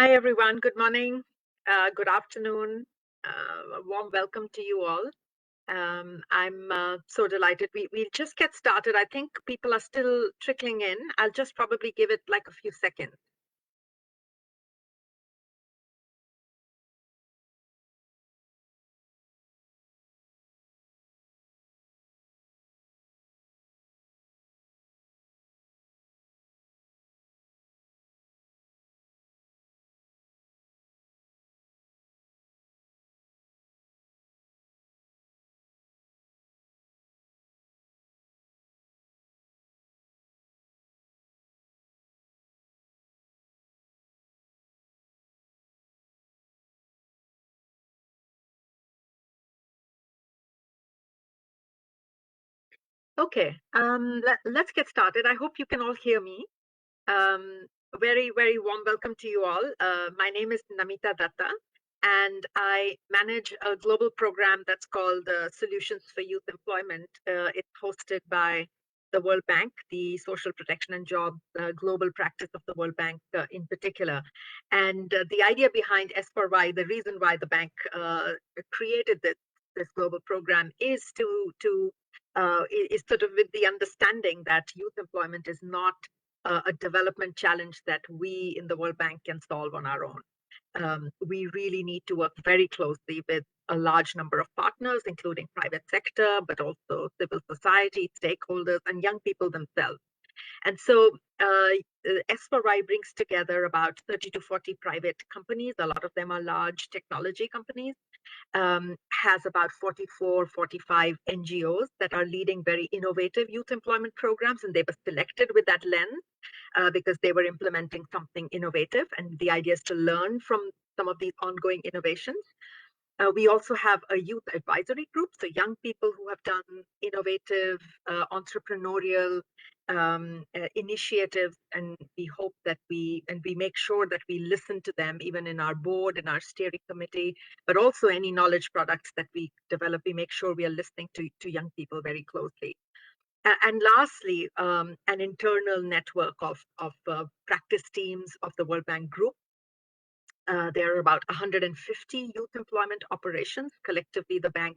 Hi, everyone. Good morning. Good afternoon. A warm welcome to you all. I'm so delighted. We'll just get started. I think people are still trickling in. I'll just probably give it like a few seconds. Okay, let's get started. I hope you can all hear me. Um, very warm welcome to you all. My name is Namita Datta, and I manage a global program that's called Solutions for Youth Employment. It's hosted by the World Bank, the Social Protection and Job global practice of the World Bank in particular. And the idea behind S4Y, the reason why the bank created this global program is sort of with the understanding that youth employment is not a development challenge that we in the World Bank can solve on our own. We really need to work very closely with a large number of partners, including private sector, but also civil society, stakeholders, and young people themselves. And so S4Y brings together about 30 to 40 private companies. A lot of them are large technology companies, has about 44, 45 NGOs that are leading very innovative youth employment programs, and they were selected with that lens because they were implementing something innovative. And the idea is to learn from some of these ongoing innovations. We also have a youth advisory group, so young people who have done innovative, entrepreneurial initiatives, and we hope that we make sure that we listen to them, even in our board and our steering committee, but also any knowledge products that we develop. We make sure we are listening to young people very closely. And lastly, an internal network of practice teams of the World Bank Group. There are about 150 youth employment operations. Collectively, the bank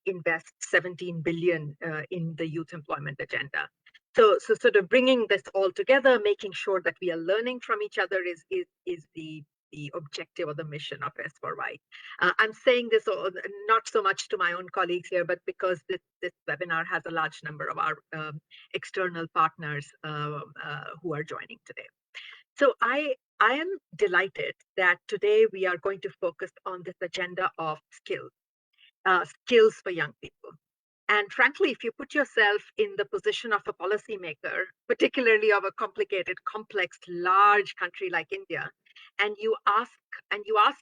invests 17 billion in the youth employment agenda. So sort of bringing this all together, making sure that we are learning from each other is the objective or the mission of S4Y. I'm saying this not so much to my own colleagues here, but because this webinar has a large number of our external partners who are joining today. So I am delighted that today we are going to focus on this agenda of skills for young people. And frankly, if you put yourself in the position of a policymaker, particularly of a complicated, complex, large country like India, and you ask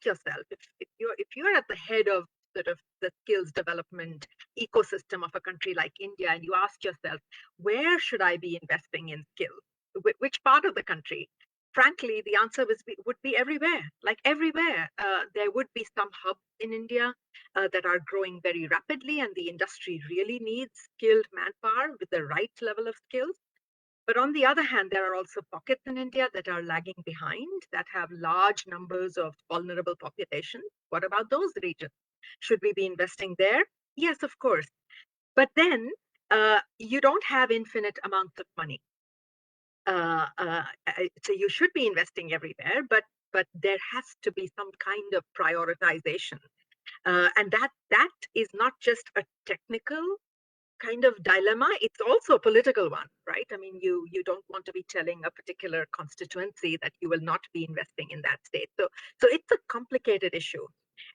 yourself, if you're at the head of sort of the skills development ecosystem of a country like India, and you ask yourself, where should I be investing in skills? Which part of the country? Frankly, the answer would be everywhere, like everywhere. There would be some hubs in India that are growing very rapidly, and the industry really needs skilled manpower with the right level of skills. But on the other hand, there are also pockets in India that are lagging behind, that have large numbers of vulnerable population. What about those regions? Should we be investing there? Yes, of course. But then you don't have infinite amounts of money. So you should be investing everywhere, but there has to be some kind of prioritization, and that is not just a technical kind of dilemma, it's also a political one, right? I mean, you don't want to be telling a particular constituency that you will not be investing in that state. So it's a complicated issue.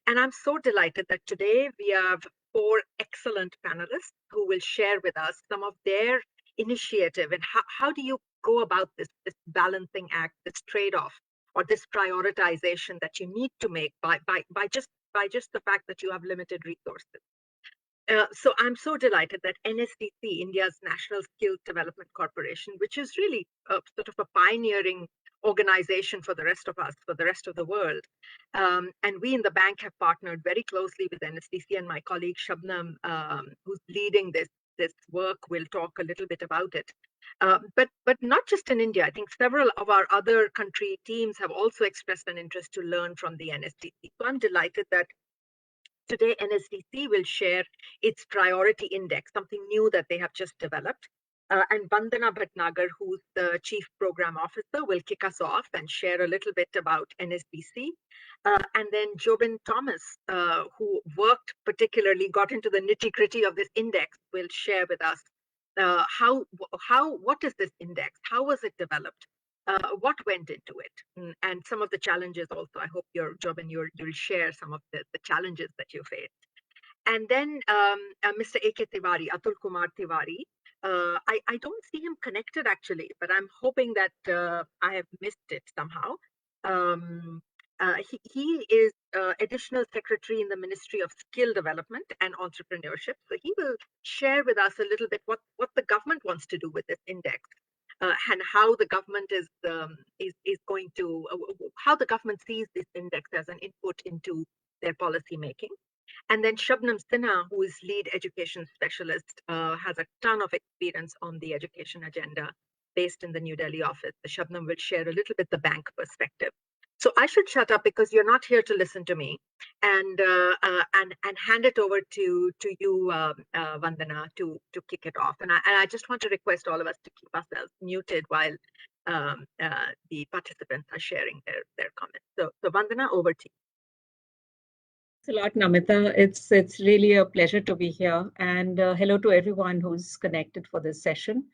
And I'm so delighted that today we have four excellent panelists who will share with us some of their initiative and how do you go about this balancing act, this trade-off, or this prioritization that you need to make by just the fact that you have limited resources. So I'm so delighted that NSDC, India's National Skills Development Corporation, which is really sort of a pioneering organization for the rest of us, for the rest of the world. And we in the bank have partnered very closely with NSDC, and my colleague Shabnam, who's leading this work. We'll talk a little bit about it. But not just in India. I think several of our other country teams have also expressed an interest to learn from the NSDC. So I'm delighted that today NSDC will share its priority index, something new that they have just developed. And Vandana Bhatnagar, who's the Chief Program Officer, will kick us off and share a little bit about NSDC. And then Jobin Thomas, who worked particularly, got into the nitty gritty of this index, will share with us what is this index? How was it developed? What went into it? And some of the challenges also. I hope Jobin, you'll share some of the challenges that you faced. And then Mr. A.K. Tiwari, Atul Kumar Tiwari. I don't see him connected actually, but I'm hoping that I have missed it somehow. He is additional secretary in the Ministry of Skill Development and Entrepreneurship. So he will share with us a little bit what the government wants to do with this index. And how the government is going to how the government sees this index as an input into their policy making. And then Shabnam Sinha, who is lead education specialist, has a ton of experience on the education agenda based in the New Delhi office. Shabnam will share a little bit the bank perspective. So I should shut up because you're not here to listen to me, and hand it over to you, Vandana, to kick it off. And I just want to request all of us to keep ourselves muted while the participants are sharing their comments. So Vandana, over to you. Thanks a lot, Namita. It's really a pleasure to be here, and hello to everyone who's connected for this session.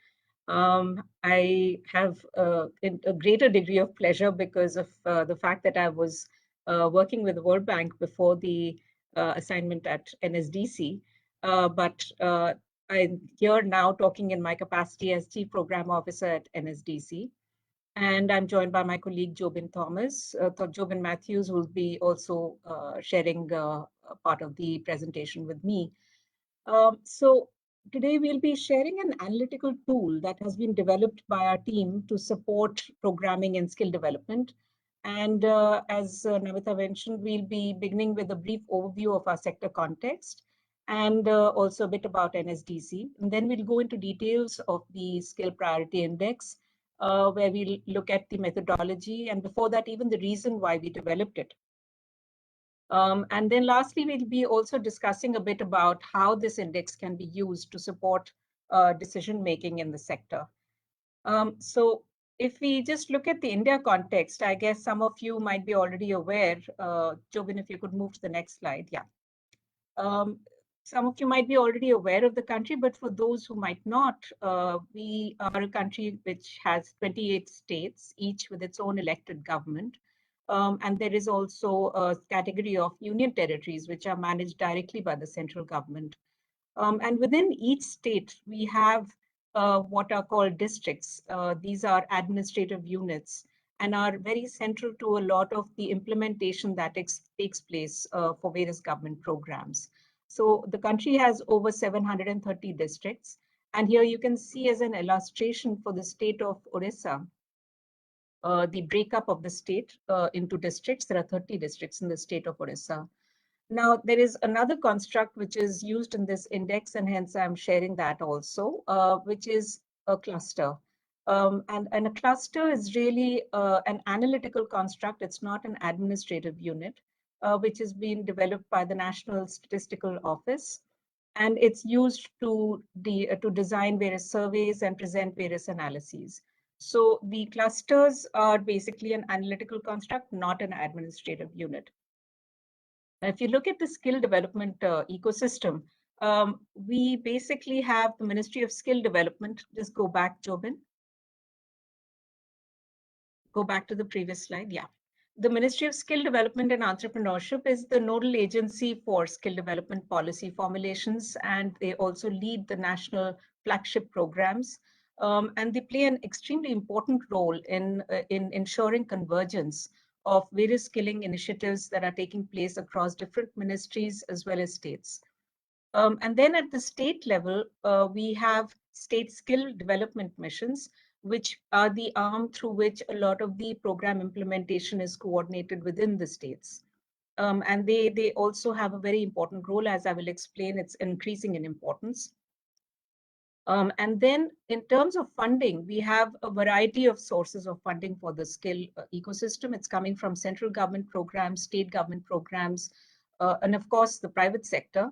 I have a greater degree of pleasure because of the fact that I was working with the World Bank before the assignment at NSDC, but I'm here now talking in my capacity as Chief Program Officer at NSDC. And I'm joined by my colleague, Jobin Thomas, Jobin Matthews, who will be also sharing part of the presentation with me. So today we'll be sharing an analytical tool that has been developed by our team to support programming and skill development. And as Namita mentioned, we'll be beginning with a brief overview of our sector context and also a bit about NSDC. And then we'll go into details of the skill priority index, where we'll look at the methodology, and before that, even the reason why we developed it. And then lastly, we'll be also discussing a bit about how this index can be used to support decision-making in the sector. So if we just look at the India context, I guess some of you might be already aware. Jobin, if you could move to the next slide. Yeah. Some of you might be already aware of the country, but for those who might not, we are a country which has 28 states, each with its own elected government. And there is also a category of union territories, which are managed directly by the central government. And within each state, we have what are called districts. These are administrative units and are very central to a lot of the implementation that takes place for various government programs. So the country has over 730 districts. And here you can see as an illustration for the state of Orissa, the breakup of the state into districts. There are 30 districts in the state of Orissa. Now, there is another construct which is used in this index, and hence I'm sharing that also, which is a cluster. And a cluster is really an analytical construct. It's not an administrative unit, which has been developed by the National Statistical Office. And it's used to design various surveys and present various analyses. So the clusters are basically an analytical construct, not an administrative unit. If you look at the skill development ecosystem, we basically have the Ministry of Skill Development. Just go back, Jobin. Go back to the previous slide. Yeah. The Ministry of Skill Development and Entrepreneurship is the nodal agency for skill development policy formulations, and they also lead the national flagship programs. And they play an extremely important role in ensuring convergence of various skilling initiatives that are taking place across different ministries as well as states. And then at the state level, we have state skill development missions, which are the arm through which a lot of the program implementation is coordinated within the states. And they also have a very important role, as I will explain. It's increasing in importance. And then in terms of funding, we have a variety of sources of funding for the skill ecosystem. It's coming from central government programs, state government programs, and of course the private sector,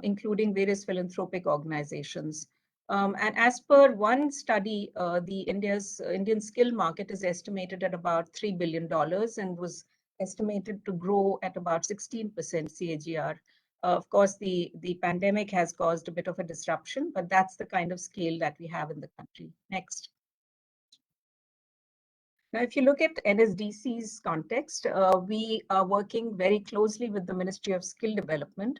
including various philanthropic organizations. And as per one study, the Indian skill market is estimated at about $3 billion and was estimated to grow at about 16% CAGR. Of course, the pandemic has caused a bit of a disruption, but that's the kind of scale that we have in the country. Next. Now, if you look at NSDC's context, we are working very closely with the Ministry of Skill Development.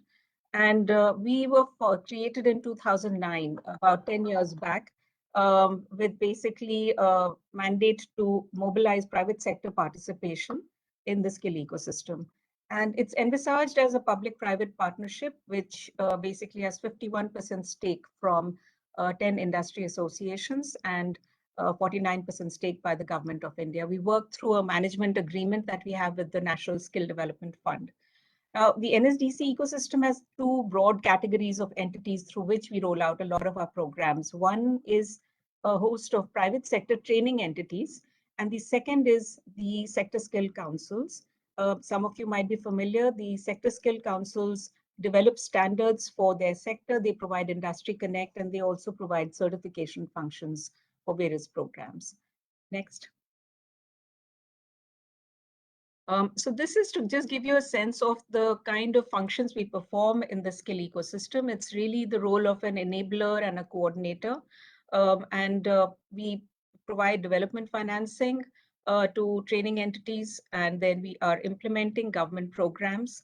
And we were created in 2009, about 10 years back, with basically a mandate to mobilize private sector participation in the skill ecosystem. And it's envisaged as a public-private partnership, which basically has 51% stake from 10 industry associations and 49% stake by the government of India. We work through a management agreement that we have with the National Skill Development Fund. Now, the NSDC ecosystem has two broad categories of entities through which we roll out a lot of our programs. One is a host of private sector training entities, and the second is the sector skill councils. Some of you might be familiar. The sector skill councils develop standards for their sector. They provide industry connect, and they also provide certification functions for various programs. Next. So this is to just give you a sense of the kind of functions we perform in the skill ecosystem. It's really the role of an enabler and a coordinator. We provide development financing to training entities, and then we are implementing government programs.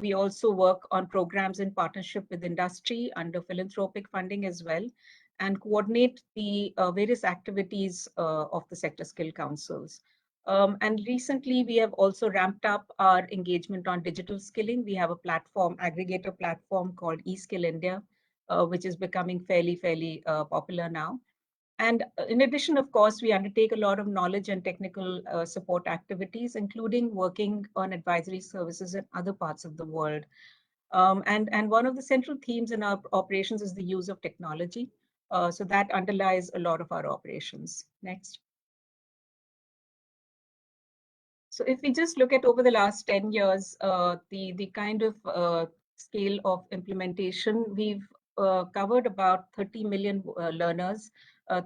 We also work on programs in partnership with industry under philanthropic funding as well, and coordinate the various activities of the sector skill councils. And recently, we have also ramped up our engagement on digital skilling. We have a platform, aggregator platform called eSkill India, which is becoming fairly popular now. And in addition, of course, we undertake a lot of knowledge and technical support activities, including working on advisory services in other parts of the world. And one of the central themes in our operations is the use of technology. So that underlies a lot of our operations. Next. So if we just look at over the last 10 years, the kind of scale of implementation, we've covered about 30 million learners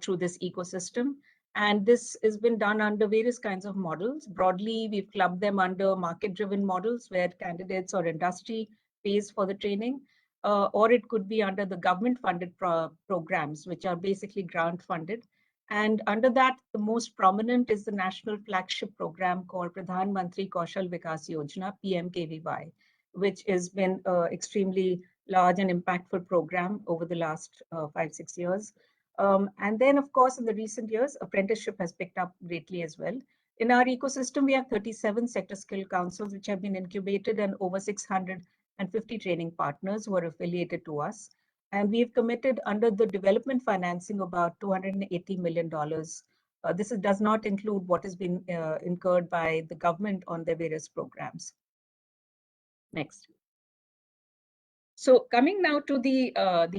through this ecosystem. And this has been done under various kinds of models. Broadly, we've clubbed them under market-driven models where candidates or industry pays for the training, or it could be under the government-funded programs, which are basically grant-funded. And under that, the most prominent is the national flagship program called Pradhan Mantri Kaushal Vikas Yojana, PMKVY, which has been an extremely large and impactful program over the last 5-6 years. And then, of course, in the recent years, apprenticeship has picked up greatly as well. In our ecosystem, we have 37 sector skill councils, which have been incubated, and over 650 training partners who are affiliated to us. And we've committed under the development financing about $280 million. This does not include what has been incurred by the government on their various programs. Next. So coming now to the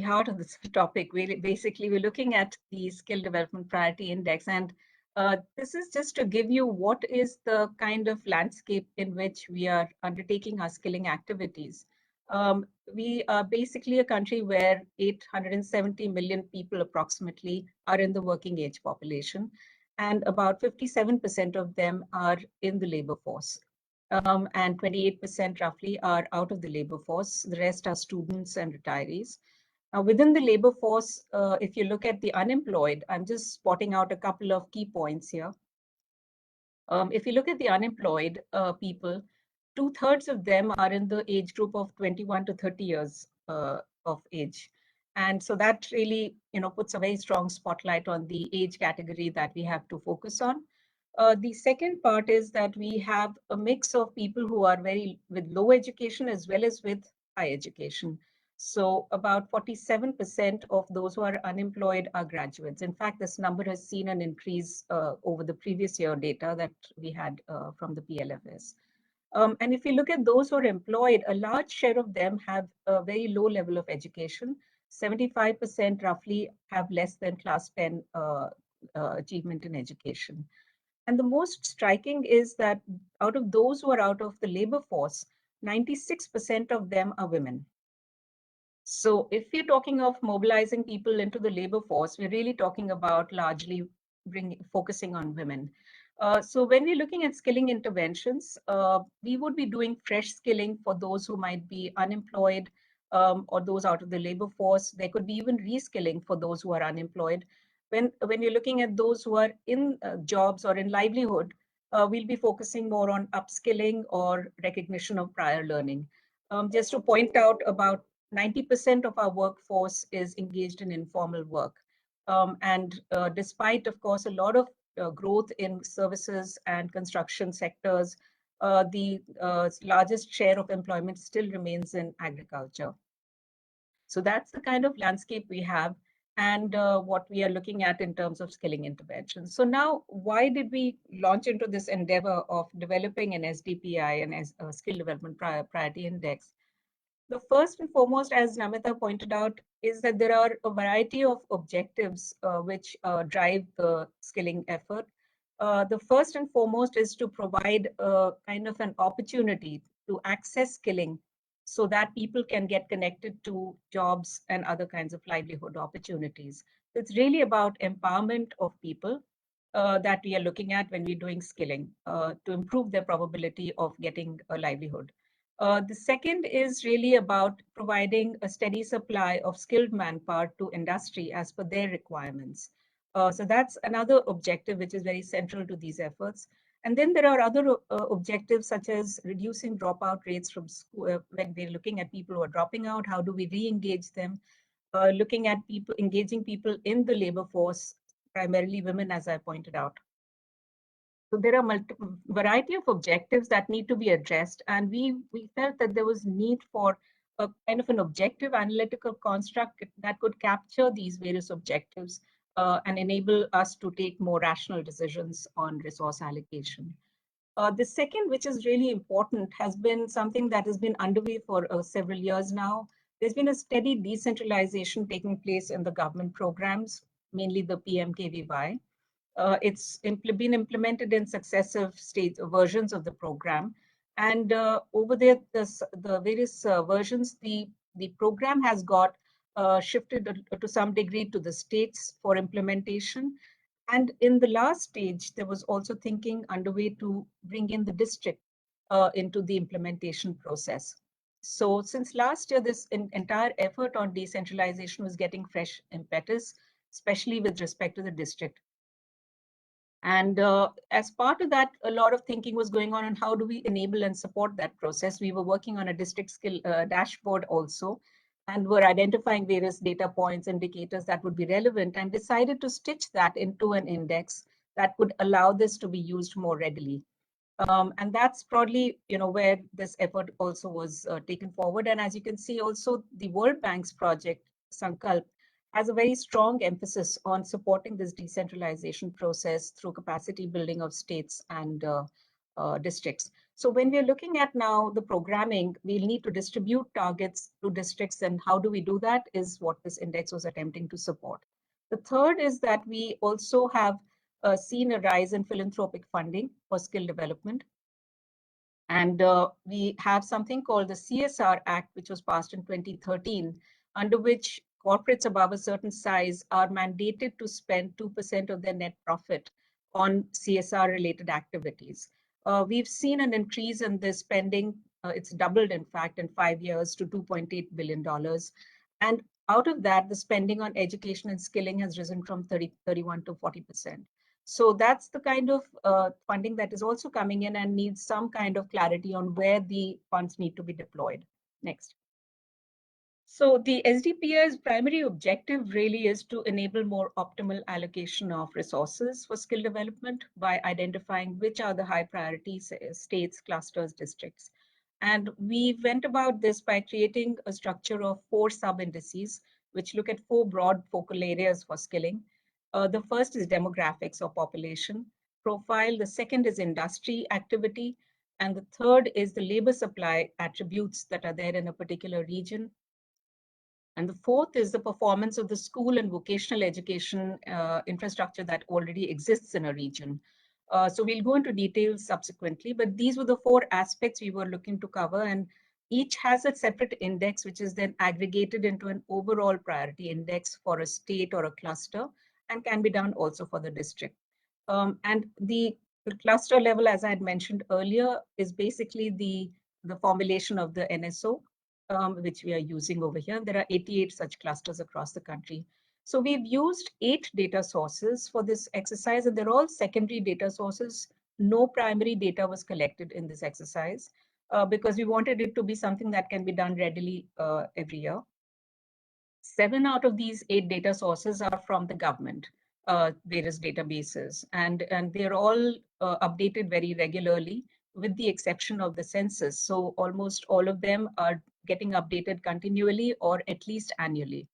heart of this topic, we're looking at the Skill Development Priority Index. And this is just to give you what is the kind of landscape in which we are undertaking our skilling activities. We are basically a country where 870 million people approximately are in the working age population, and about 57% of them are in the labor force. And 28% roughly are out of the labor force. The rest are students and retirees. Now, within the labor force, if you look at the unemployed, I'm just spotting out a couple of key points here. If you look at the unemployed people, 2/3 of them are in the age group of 21 to 30 years of age. And so that really, puts a very strong spotlight on the age category that we have to focus on. The second part is that we have a mix of people who are with low education as well as with high education. So about 47% of those who are unemployed are graduates. In fact, this number has seen an increase over the previous year data that we had from the PLFS. And if you look at those who are employed, a large share of them have a very low level of education. 75% roughly have less than class 10 achievement in education. And the most striking is that out of those who are out of the labor force, 96% of them are women. So if we're talking of mobilizing people into the labor force, we're really talking about largely focusing on women. So when we're looking at skilling interventions, we would be doing fresh skilling for those who might be unemployed or those out of the labor force. There could be even reskilling for those who are unemployed. When you're looking at those who are in jobs or in livelihood, we'll be focusing more on upskilling or recognition of prior learning. Just to point out, about 90% of our workforce is engaged in informal work. And despite, of course, a lot of growth in services and construction sectors, the largest share of employment still remains in agriculture. So that's the kind of landscape we have and what we are looking at in terms of skilling interventions. So now, why did we launch into this endeavor of developing an SDPI, an Skill Development Priority Index? The first and foremost, as Namita pointed out, is that there are a variety of objectives which drive the skilling effort. The first and foremost is to provide a kind of an opportunity to access skilling so that people can get connected to jobs and other kinds of livelihood opportunities. It's really about empowerment of people that we are looking at when we're doing skilling to improve their probability of getting a livelihood. The second is really about providing a steady supply of skilled manpower to industry as per their requirements. So that's another objective which is very central to these efforts. And then there are other objectives such as reducing dropout rates from school. When we're looking at people who are dropping out, how do we re-engage them? Looking at people, engaging people in the labor force, primarily women, as I pointed out. So there are a variety of objectives that need to be addressed, and we felt that there was need for a kind of an objective analytical construct that could capture these various objectives and enable us to take more rational decisions on resource allocation. The second, which is really important, has been something that has been underway for several years now. There's been a steady decentralization taking place in the government programs, mainly the PMKVY. It's been implemented in successive versions of the program. And over there, the various versions, the program has got shifted to some degree to the states for implementation. And in the last stage, there was also thinking underway to bring in the district into the implementation process. So since last year, this entire effort on decentralization was getting fresh impetus, especially with respect to the district. And as part of that, a lot of thinking was going on how do we enable and support that process. We were working on a district skill dashboard also, and were identifying various data points, indicators that would be relevant, and decided to stitch that into an index that could allow this to be used more readily. And that's probably, where this effort also was taken forward. And as you can see, also the World Bank's project, Sankalp, has a very strong emphasis on supporting this decentralization process through capacity building of states and districts. So when we're looking at now the programming, we'll need to distribute targets to districts, and how do we do that is what this index was attempting to support. The third is that we also have seen a rise in philanthropic funding for skill development. And we have something called the CSR Act, which was passed in 2013, under which corporates above a certain size are mandated to spend 2% of their net profit on CSR-related activities. We've seen an increase in this spending. It's doubled, in fact, in 5 years to $2.8 billion. And out of that, the spending on education and skilling has risen from 31 to 40%. So that's the kind of funding that is also coming in and needs some kind of clarity on where the funds need to be deployed. Next. So the SDPI's primary objective really is to enable more optimal allocation of resources for skill development by identifying which are the high priority states, clusters, districts. And we went about this by creating a structure of 4 sub-indices, which look at 4 broad focal areas for skilling. The first is demographics or population profile. The second is industry activity. And the third is the labor supply attributes that are there in a particular region. And the fourth is the performance of the school and vocational education infrastructure that already exists in a region. So we'll go into details subsequently, but these were the four aspects we were looking to cover, and each has a separate index, which is then aggregated into an overall priority index for a state or a cluster, and can be done also for the district. And the cluster level, as I had mentioned earlier, is basically the formulation of the NSO, which we are using over here. There are 88 such clusters across the country. So we've used 8 data sources for this exercise, and they're all secondary data sources. No primary data was collected in this exercise because we wanted it to be something that can be done readily every year. 7 out of these 8 data sources are from the government, various databases, and they're all updated very regularly, with the exception of the census. So almost all of them are getting updated continually or at least annually.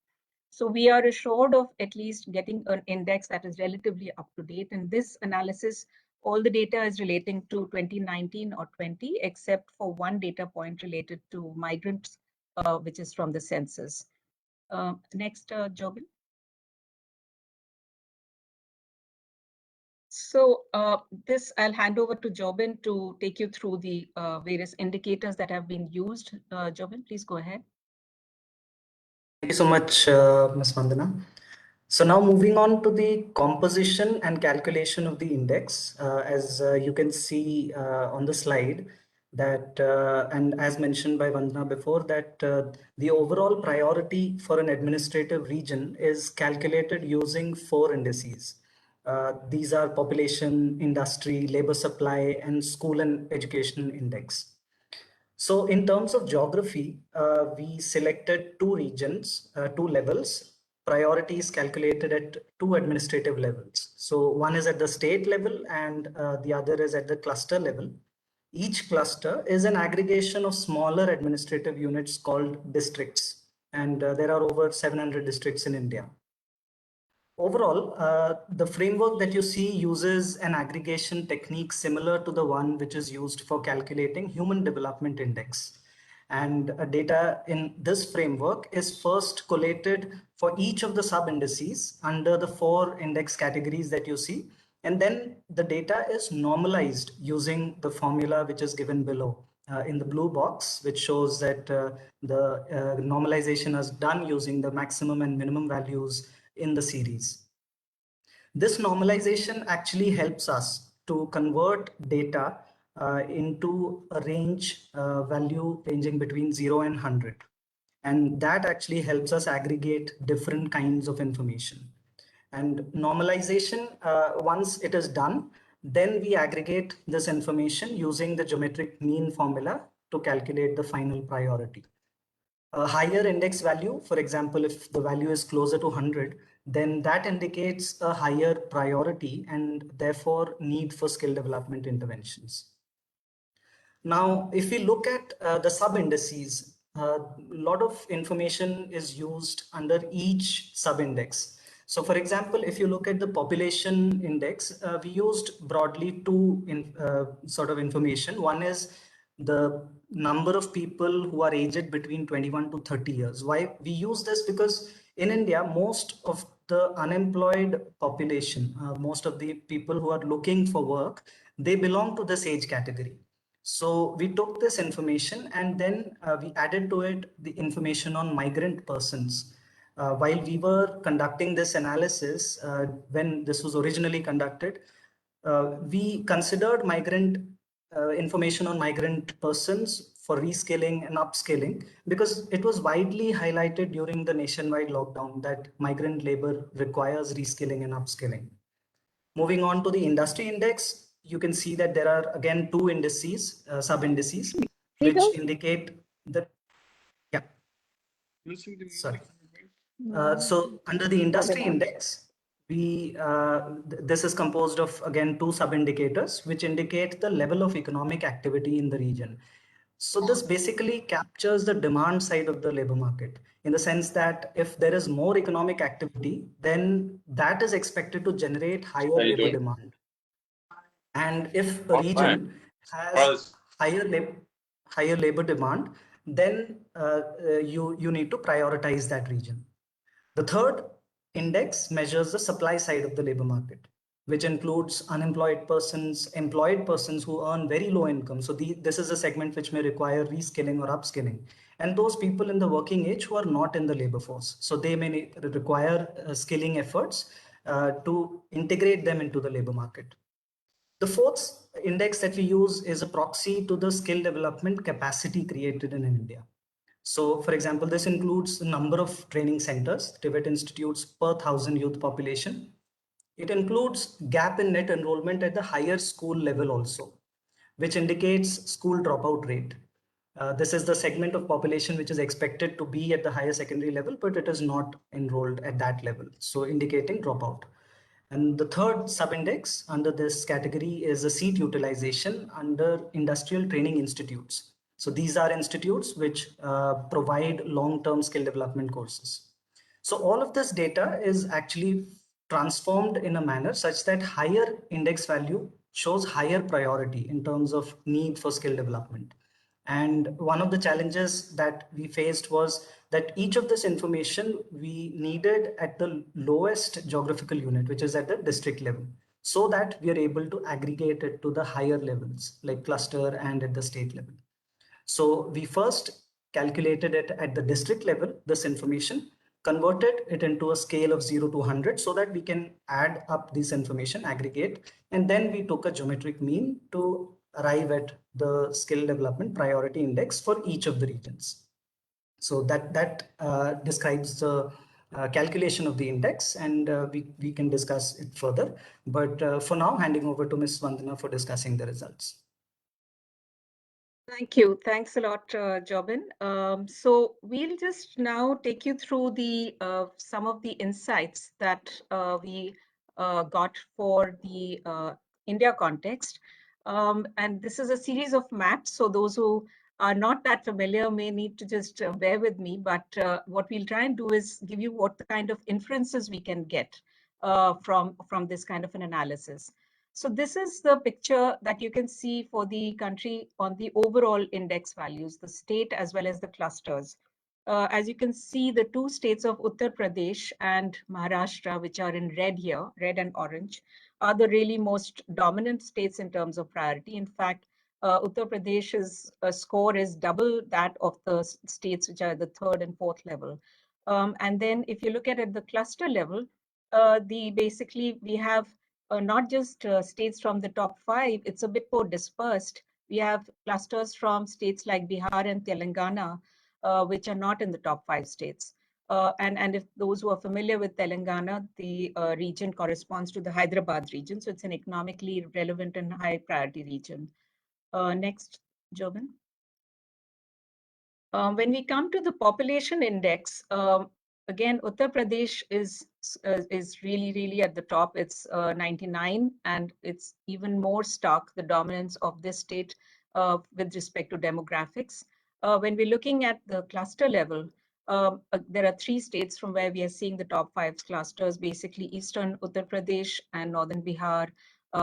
So we are assured of at least getting an index that is relatively up to date. In this analysis, all the data is relating to 2019 or 20, except for one data point related to migrants, which is from the census. Next, Jobin. So this I'll hand over to Jobin to take you through the various indicators that have been used. Jobin, please go ahead. Thank you so much, Ms. Vandana. So now moving on to the composition and calculation of the index, as you can see on the slide, that and as mentioned by Vandana before, that the overall priority for an administrative region is calculated using 4 indices. These are population, industry, labor supply, and school and education index. So in terms of geography, we selected 2 regions, 2 levels. Priority is calculated at 2 administrative levels. So one is at the state level and the other is at the cluster level. Each cluster is an aggregation of smaller administrative units called districts. And there are over 700 districts in India. Overall, the framework that you see uses an aggregation technique similar to the one which is used for calculating Human Development Index. And data in this framework is first collated for each of the sub-indices under the 4 index categories that you see. And then the data is normalized using the formula which is given below in the blue box, which shows that the normalization is done using the maximum and minimum values in the series. This normalization actually helps us to convert data into a range value ranging between 0 and 100. And that actually helps us aggregate different kinds of information. And normalization, once it is done, then we aggregate this information using the geometric mean formula to calculate the final priority. A higher index value, for example, if the value is closer to 100, then that indicates a higher priority and therefore need for skill development interventions. Now, if we look at the sub-indices, a lot of information is used under each sub-index. So for example, if you look at the population index, we used broadly 2 sort of information. One is the number of people who are aged between 21 to 30 years. Why we use this? Because in India, most of the unemployed population, most of the people who are looking for work, they belong to this age category. So we took this information and then we added to it the information on migrant persons. While we were conducting this analysis, when this was originally conducted, we considered information on migrant persons for reskilling and upskilling, because it was widely highlighted during the nationwide lockdown that migrant labor requires reskilling and upskilling. Moving on to the industry index, you can see that there are again 2 indices, sub-indices, which indicate that, yeah, sorry. So under the industry index, this is composed of again 2 sub-indicators, which indicate the level of economic activity in the region. So this basically captures the demand side of the labor market, in the sense that if there is more economic activity, then that is expected to generate higher labor demand. And if a region has higher labor demand, then you need to prioritize that region. The third index measures the supply side of the labor market, which includes unemployed persons, employed persons who earn very low income. So this is a segment which may require reskilling or upskilling. And those people in the working age who are not in the labor force. So they may require skilling efforts to integrate them into the labor market. The fourth index that we use is a proxy to the skill development capacity created in India. So, for example, this includes the number of training centers, TVET institutes per 1,000 youth population. It includes gap in net enrollment at the higher school level also, which indicates school dropout rate. This is the segment of population which is expected to be at the higher secondary level, but it is not enrolled at that level, so indicating dropout. And the third sub-index under this category is the seat utilization under industrial training institutes. So these are institutes which provide long-term skill development courses. So all of this data is actually transformed in a manner such that higher index value shows higher priority in terms of need for skill development. And one of the challenges that we faced was that each of this information we needed at the lowest geographical unit, which is at the district level, so that we are able to aggregate it to the higher levels like cluster and at the state level. So we first calculated it at the district level, this information, converted it into a scale of 0 to 100 so that we can add up this information, aggregate, and then we took a geometric mean to arrive at the skill development priority index for each of the regions. So that describes the calculation of the index, and we can discuss it further. But for now, handing over to Ms. Vandana for discussing the results. Thank you. Thanks a lot, Jobin. So we'll just now take you through the some of the insights that we got for the India context. And this is a series of maps. So those who are not that familiar may need to just bear with me. But what we'll try and do is give you what the kind of inferences we can get from this kind of an analysis. So this is the picture that you can see for the country on the overall index values, the state as well as the clusters. As you can see, the two states of Uttar Pradesh and Maharashtra, which are in red here, red and orange, are the really most dominant states in terms of priority. In fact, Uttar Pradesh's score is double that of the states which are at the third and fourth level. And then if you look at the cluster level, basically we have not just states from the top 5, it's a bit more dispersed. We have clusters from states like Bihar and Telangana, which are not in the top 5 states. And if those who are familiar with Telangana, the region corresponds to the Hyderabad region. So it's an economically relevant and high priority region. Next, Jobin. When we come to the population index, again, Uttar Pradesh is really at the top. It's 99, and it's even more stark, the dominance of this state with respect to demographics. When we're looking at the cluster level, there are 3 states from where we are seeing the top 5 clusters, basically Eastern Uttar Pradesh and Northern Bihar,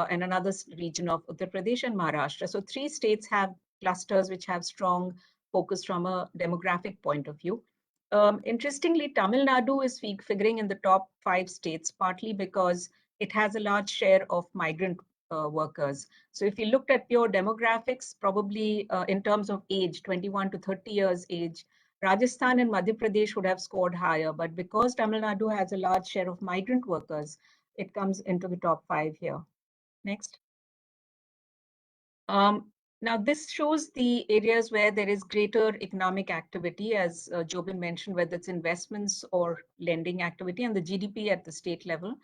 and another region of Uttar Pradesh and Maharashtra. So 3 states have clusters which have strong focus from a demographic point of view. Interestingly, Tamil Nadu is figuring in the top 5 states, partly because it has a large share of migrant workers. So if you looked at pure demographics, probably in terms of age, 21 to 30 years age, Rajasthan and Madhya Pradesh would have scored higher. But because Tamil Nadu has a large share of migrant workers, it comes into the top 5 here. Next. Now, this shows the areas where there is greater economic activity, as Jobin mentioned, whether it's investments or lending activity, and the GDP at the state level.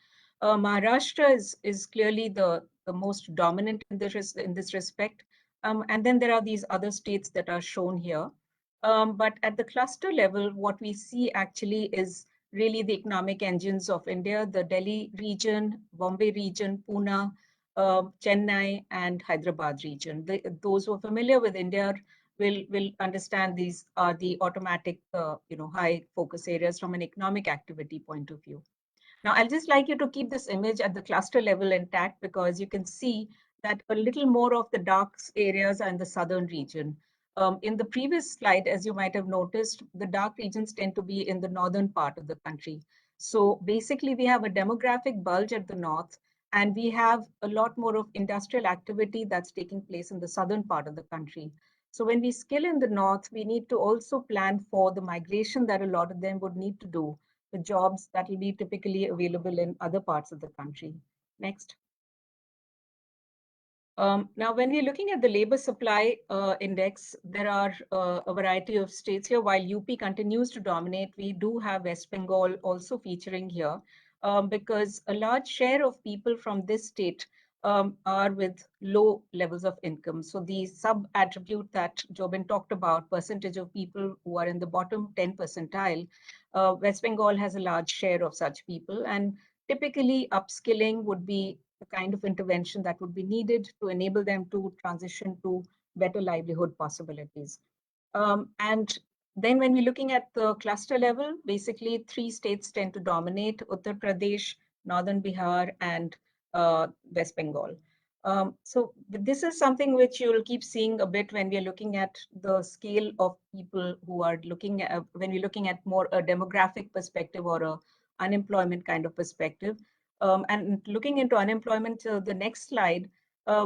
Maharashtra is clearly the most dominant in this respect. And then there are these other states that are shown here. But at the cluster level, what we see actually is really the economic engines of India, the Delhi region, Bombay region, Pune, Chennai and Hyderabad region. Those who are familiar with India will understand these are the automatic, high focus areas from an economic activity point of view. Now, I'll just like you to keep this image at the cluster level intact because you can see that a little more of the dark areas are in the southern region. In the previous slide, as you might have noticed, the dark regions tend to be in the northern part of the country. So basically, we have a demographic bulge at the north, and we have a lot more of industrial activity that's taking place in the southern part of the country. So when we skill in the north, we need to also plan for the migration that a lot of them would need to do, the jobs that will be typically available in other parts of the country. Next. Now, when we're looking at the labor supply index, there are a variety of states here. While UP continues to dominate, we do have West Bengal also featuring here because a large share of people from this state are with low levels of income. So the sub-attribute that Jobin talked about, percentage of people who are in the bottom 10 percentile, West Bengal has a large share of such people. And typically upskilling would be the kind of intervention that would be needed to enable them to transition to better livelihood possibilities. And then when we're looking at the cluster level, basically 3 states tend to dominate: Uttar Pradesh, Northern Bihar, and West Bengal. So this is something which you'll keep seeing a bit when we're looking at the scale of people who are looking at, when we're looking at more a demographic perspective or a unemployment kind of perspective. And looking into unemployment, the next slide,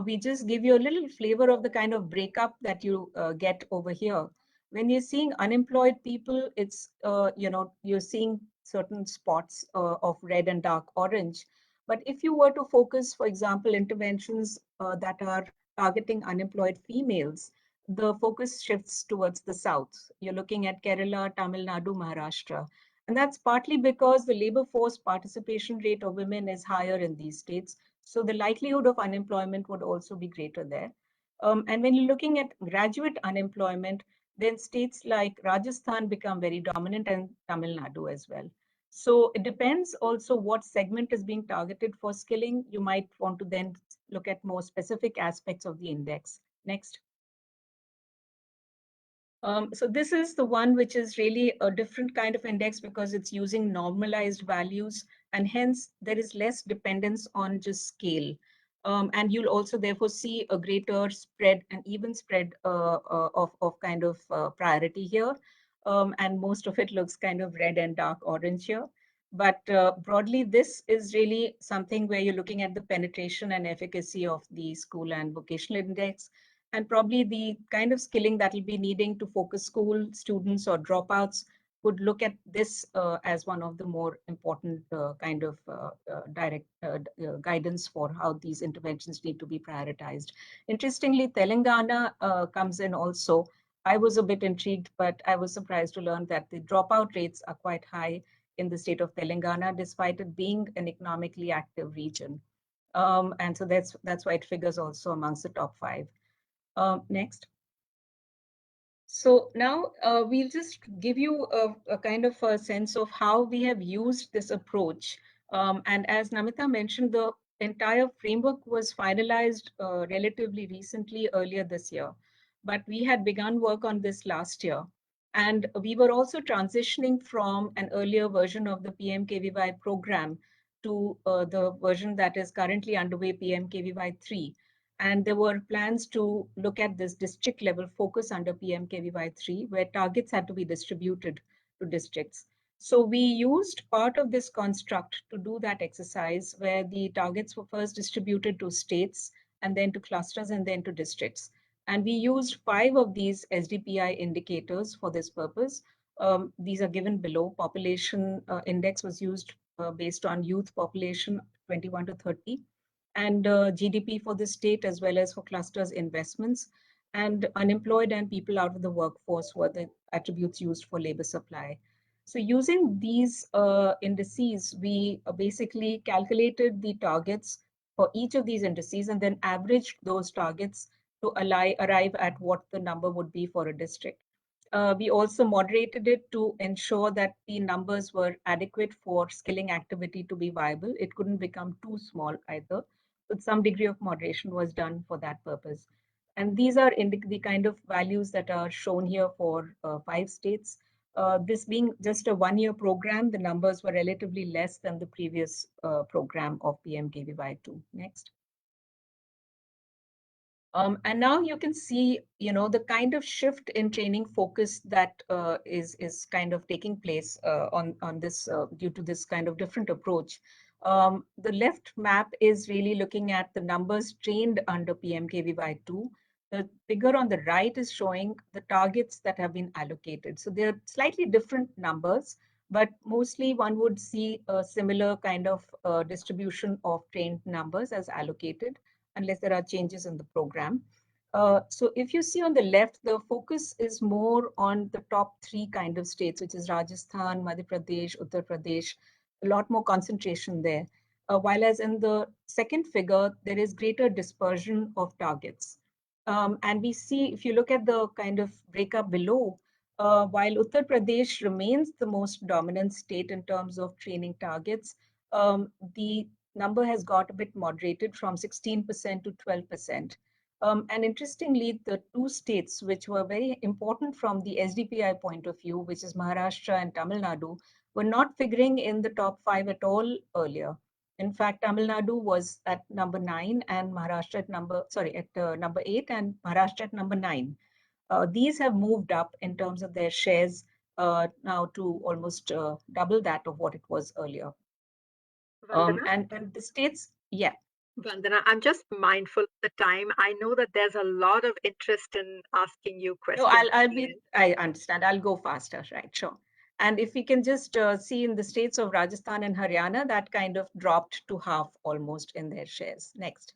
we just give you a little flavor of the kind of breakup that you get over here. When you're seeing unemployed people, it's, you're seeing certain spots of red and dark orange. But if you were to focus, for example, interventions that are targeting unemployed females, the focus shifts towards the south. You're looking at Kerala, Tamil Nadu, Maharashtra. And that's partly because the labor force participation rate of women is higher in these states. So the likelihood of unemployment would also be greater there. And when you're looking at graduate unemployment, then states like Rajasthan become very dominant, and Tamil Nadu as well. So it depends also what segment is being targeted for skilling. You might want to then look at more specific aspects of the index. Next. So this is the one which is really a different kind of index because it's using normalized values, and hence there is less dependence on just scale. And you'll also therefore see a greater spread, an even spread of kind of priority here. And most of it looks kind of red and dark orange here. But broadly, this is really something where you're looking at the penetration and efficacy of the school and vocational index, and probably the kind of skilling that will be needing to focus school students or dropouts would look at this as one of the more important kind of direct guidance for how these interventions need to be prioritized. Interestingly, Telangana comes in also. I was a bit intrigued, but I was surprised to learn that the dropout rates are quite high in the state of Telangana, despite it being an economically active region. And so that's why it figures also amongst the top 5. Next. So now we'll just give you a kind of a sense of how we have used this approach. And as Namita mentioned, the entire framework was finalized relatively recently, earlier this year. But we had begun work on this last year. And we were also transitioning from an earlier version of the PMKVY program to the version that is currently underway, PMKVY 3. And there were plans to look at this district level focus under PMKVY 3, where targets had to be distributed to districts. So we used part of this construct to do that exercise, where the targets were first distributed to states and then to clusters and then to districts. And we used 5 of these SDPI indicators for this purpose. These are given below. Population index was used based on youth population 21 to 30. And GDP for the state, as well as for clusters investments, and unemployed and people out of the workforce were the attributes used for labor supply. So using these indices, we basically calculated the targets for each of these indices and then averaged those targets to arrive at what the number would be for a district. We also moderated it to ensure that the numbers were adequate for skilling activity to be viable. It couldn't become too small either, but some degree of moderation was done for that purpose. And these are the kind of values that are shown here for 5 states. This being just a one-year program, the numbers were relatively less than the previous program of PMKVY2. Next. And now you can see, the kind of shift in training focus that is kind of taking place on this due to this kind of different approach. The left map is really looking at the numbers trained under PMKVY2. The figure on the right is showing the targets that have been allocated. So they're slightly different numbers, but mostly one would see a similar kind of distribution of trained numbers as allocated, unless there are changes in the program. So if you see on the left, the focus is more on the top three kind of states, which is Rajasthan, Madhya Pradesh, Uttar Pradesh, a lot more concentration there. While as in the second figure, there is greater dispersion of targets. And we see, if you look at the kind of breakup below, while Uttar Pradesh remains the most dominant state in terms of training targets, the number has got a bit moderated from 16% to 12%. And interestingly, the two states which were very important from the SDPI point of view, which is Maharashtra and Tamil Nadu, were not figuring in the top 5 at all earlier. In fact, Tamil Nadu was at number 9 and Maharashtra at number 8 and Maharashtra at number 9. These have moved up in terms of their shares now to almost double that of what it was earlier. And the states, yeah. Vandana, I'm just mindful of the time. I know that there's a lot of interest in asking you questions. No, I understand. I'll go faster, right? Sure. And if we can just see in the states of Rajasthan and Haryana, that kind of dropped to half almost in their shares. Next.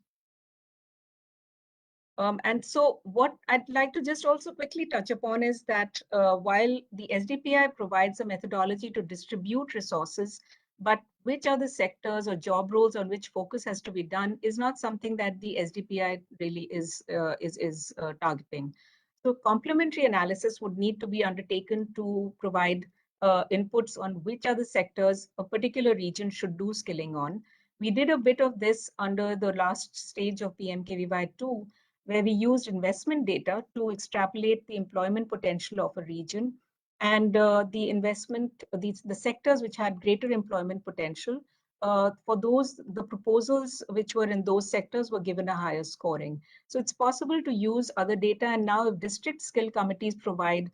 And so what I'd like to just also quickly touch upon is that while the SDPI provides a methodology to distribute resources, but which are the sectors or job roles on which focus has to be done is not something that the SDPI really is targeting. So complementary analysis would need to be undertaken to provide inputs on which are the sectors a particular region should do skilling on. We did a bit of this under the last stage of PMKVY2, where we used investment data to extrapolate the employment potential of a region, and the sectors which had greater employment potential, for those, the proposals which were in those sectors were given a higher scoring. So it's possible to use other data, and now if district skill committees provide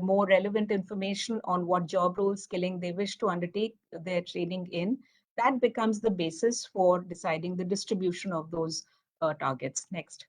more relevant information on what job role skilling they wish to undertake their training in, that becomes the basis for deciding the distribution of those targets. Next.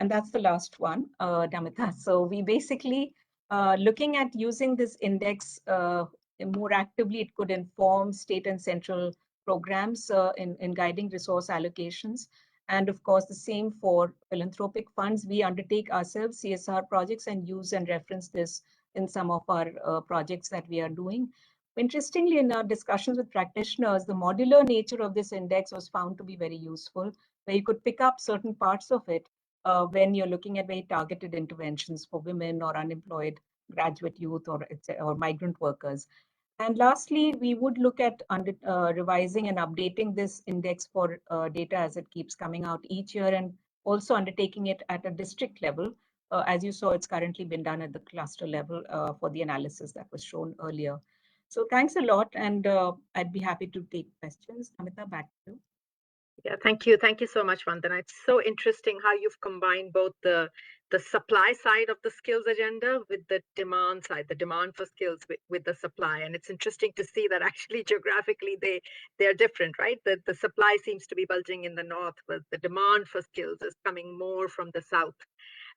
And that's the last one, Namita. So we basically, looking at using this index more actively, it could inform state and central programs in guiding resource allocations. And of course, the same for philanthropic funds. We undertake ourselves CSR projects and use and reference this in some of our projects that we are doing. Interestingly, in our discussions with practitioners, the modular nature of this index was found to be very useful, where you could pick up certain parts of it when you're looking at very targeted interventions for women or unemployed graduate youth or migrant workers. And lastly, we would look at revising and updating this index for data as it keeps coming out each year, and also undertaking it at a district level. As you saw, it's currently been done at the cluster level for the analysis that was shown earlier. So thanks a lot, and I'd be happy to take questions. Namita, back to you. Yeah, thank you. Thank you so much, Vandana. It's so interesting how you've combined both the supply side of the skills agenda with the demand side, the demand for skills with the supply. And it's interesting to see that actually geographically they're different, right? The supply seems to be bulging in the north, but the demand for skills is coming more from the south.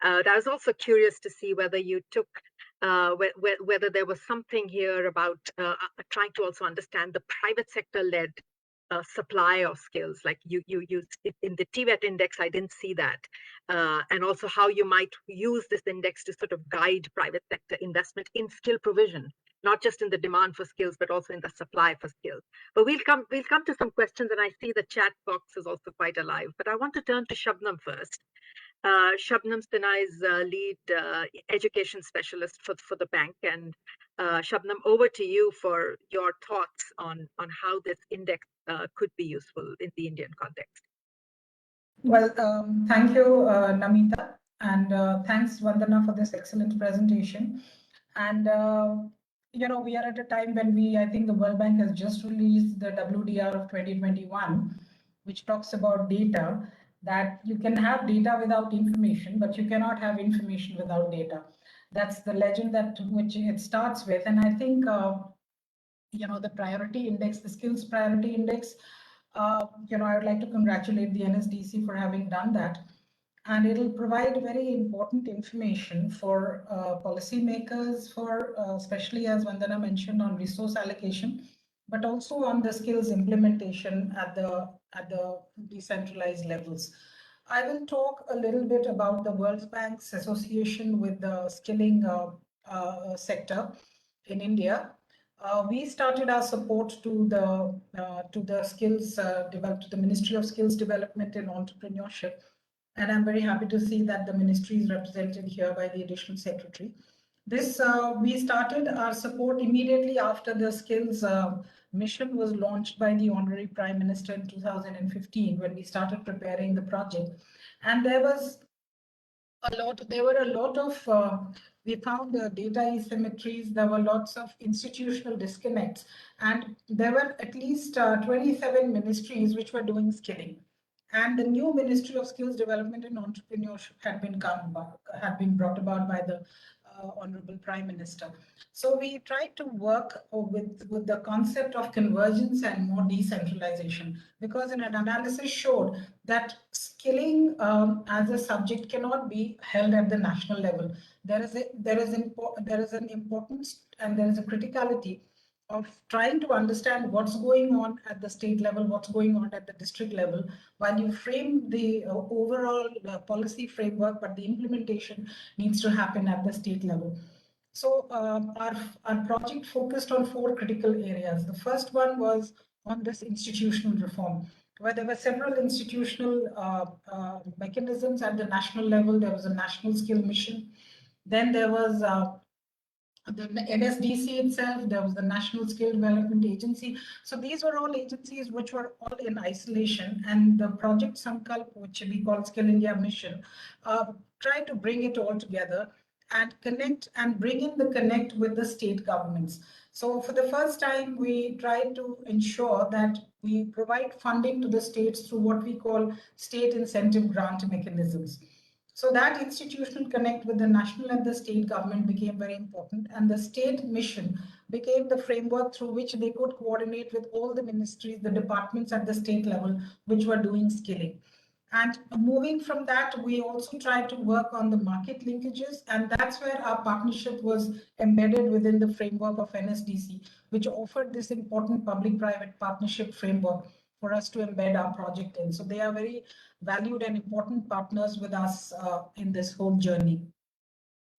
I was also curious to see whether you took whether there was something here about trying to also understand the private sector led supply of skills, like you used in the TVET index. I didn't see that, and also how you might use this index to sort of guide private sector investment in skill provision, not just in the demand for skills, but also in the supply for skills. But we'll come to some questions, and I see the chat box is also quite alive. But I want to turn to Shabnam first. Shabnam Sinha is lead education specialist for the bank. And Shabnam, over to you for your thoughts on how this index could be useful in the Indian context. Well, thank you, Namita, and thanks, Vandana, for this excellent presentation. And we are at a time when I think the World Bank has just released the WDR of 2021, which talks about data. that you can have data without information, but you cannot have information without data. That's the legend that which it starts with. And I think, the priority index, the skills priority index, I would like to congratulate the NSDC for having done that. And it'll provide very important information for policymakers, for especially as Vandana mentioned on resource allocation, but also on the skills implementation at the decentralized levels. I will talk a little bit about the World Bank's association with the skilling sector in India. We started our support to the skills to the Ministry of Skills Development and Entrepreneurship, and I'm very happy to see that the ministry is represented here by the additional secretary. This we started our support immediately after the skills mission was launched by the Honorary Prime Minister in 2015, when we started preparing the project, and there were a lot of we found the data asymmetries. There were lots of institutional disconnects, and there were at least 27 ministries which were doing skilling. And the new Ministry of Skills Development and Entrepreneurship had been brought about by the Honorable Prime Minister. So we tried to work with the concept of convergence and more decentralization, because an analysis showed that skilling as a subject cannot be held at the national level. There is an importance and there is a criticality of trying to understand what's going on at the state level, what's going on at the district level, while you frame the overall policy framework, but the implementation needs to happen at the state level. So our project focused on 4 critical areas. The first one was on this institutional reform, where there were several institutional mechanisms at the national level. There was a national skill mission. Then there was the NSDC itself, there was the National Skill Development Agency. So these were all agencies which were all in isolation, and the Project Sankalp, which we call Skill India Mission, tried to bring it all together and connect and bring in the connect with the state governments. So for the first time, we tried to ensure that we provide funding to the states through what we call state incentive grant mechanisms. So that institutional connect with the national and the state government became very important, and the state mission became the framework through which they could coordinate with all the ministries, the departments at the state level, which were doing skilling. And moving from that, we also tried to work on the market linkages, and that's where our partnership was embedded within the framework of NSDC, which offered this important public-private partnership framework for us to embed our project in. So they are very valued and important partners with us in this whole journey.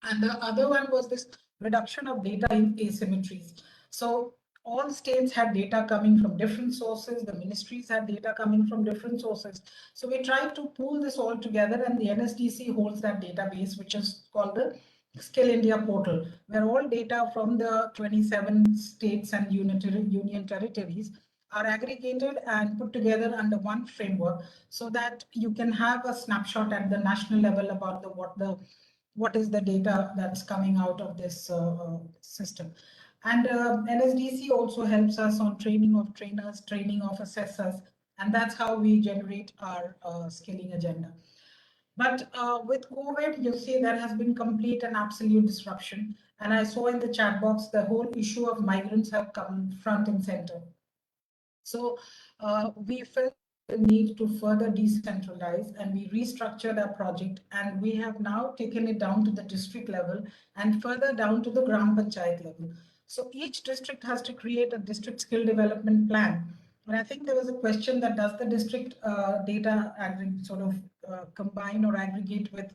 And the other one was this reduction of data asymmetries. So all states had data coming from different sources, the ministries had data coming from different sources. So we tried to pool this all together, and the NSDC holds that database, which is called the Skill India portal, where all data from the 27 states and union territories are aggregated and put together under one framework, so that you can have a snapshot at the national level about what is the data that's coming out of this system. And NSDC also helps us on training of trainers, training of assessors, and that's how we generate our skilling agenda. But with COVID, you see there has been complete and absolute disruption. And I saw in the chat box, the whole issue of migrants have come front and center. So we felt the need to further decentralize, and we restructured our project, and we have now taken it down to the district level and further down to the Gram Panchayat level. So each district has to create a district skill development plan. And I think there was a question that does the district data sort of combine or aggregate with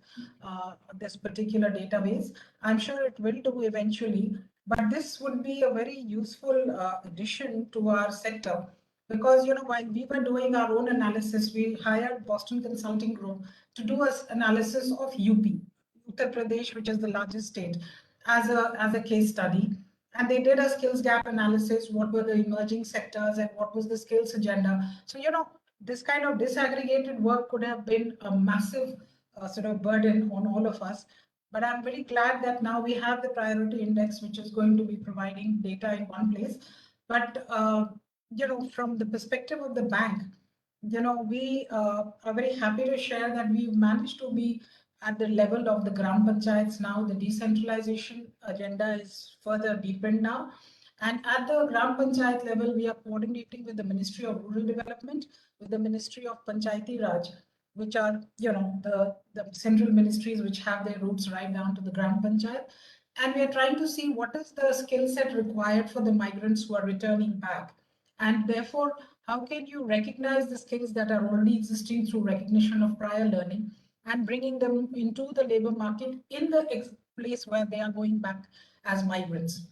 this particular database? I'm sure it will do eventually, but this would be a very useful addition to our sector. Because, while we were doing our own analysis, we hired Boston Consulting Group to do an analysis of UP, Uttar Pradesh, which is the largest state, as a case study. And they did a skills gap analysis, what were the emerging sectors and what was the skills agenda. So, this kind of disaggregated work could have been a massive sort of burden on all of us. But I'm very glad that now we have the priority index, which is going to be providing data in one place. But from the perspective of the bank, we are very happy to share that we've managed to be at the level of the Gram Panchayats now. The decentralization agenda is further deepened now. And at the Gram Panchayat level, we are coordinating with the Ministry of Rural Development, with the Ministry of Panchayati Raj, which are, the central ministries which have their roots right down to the Gram Panchayat. And we are trying to see what is the skill set required for the migrants who are returning back. And therefore, how can you recognize the skills that are already existing through recognition of prior learning and bringing them into the labor market in the place where they are going back as migrants,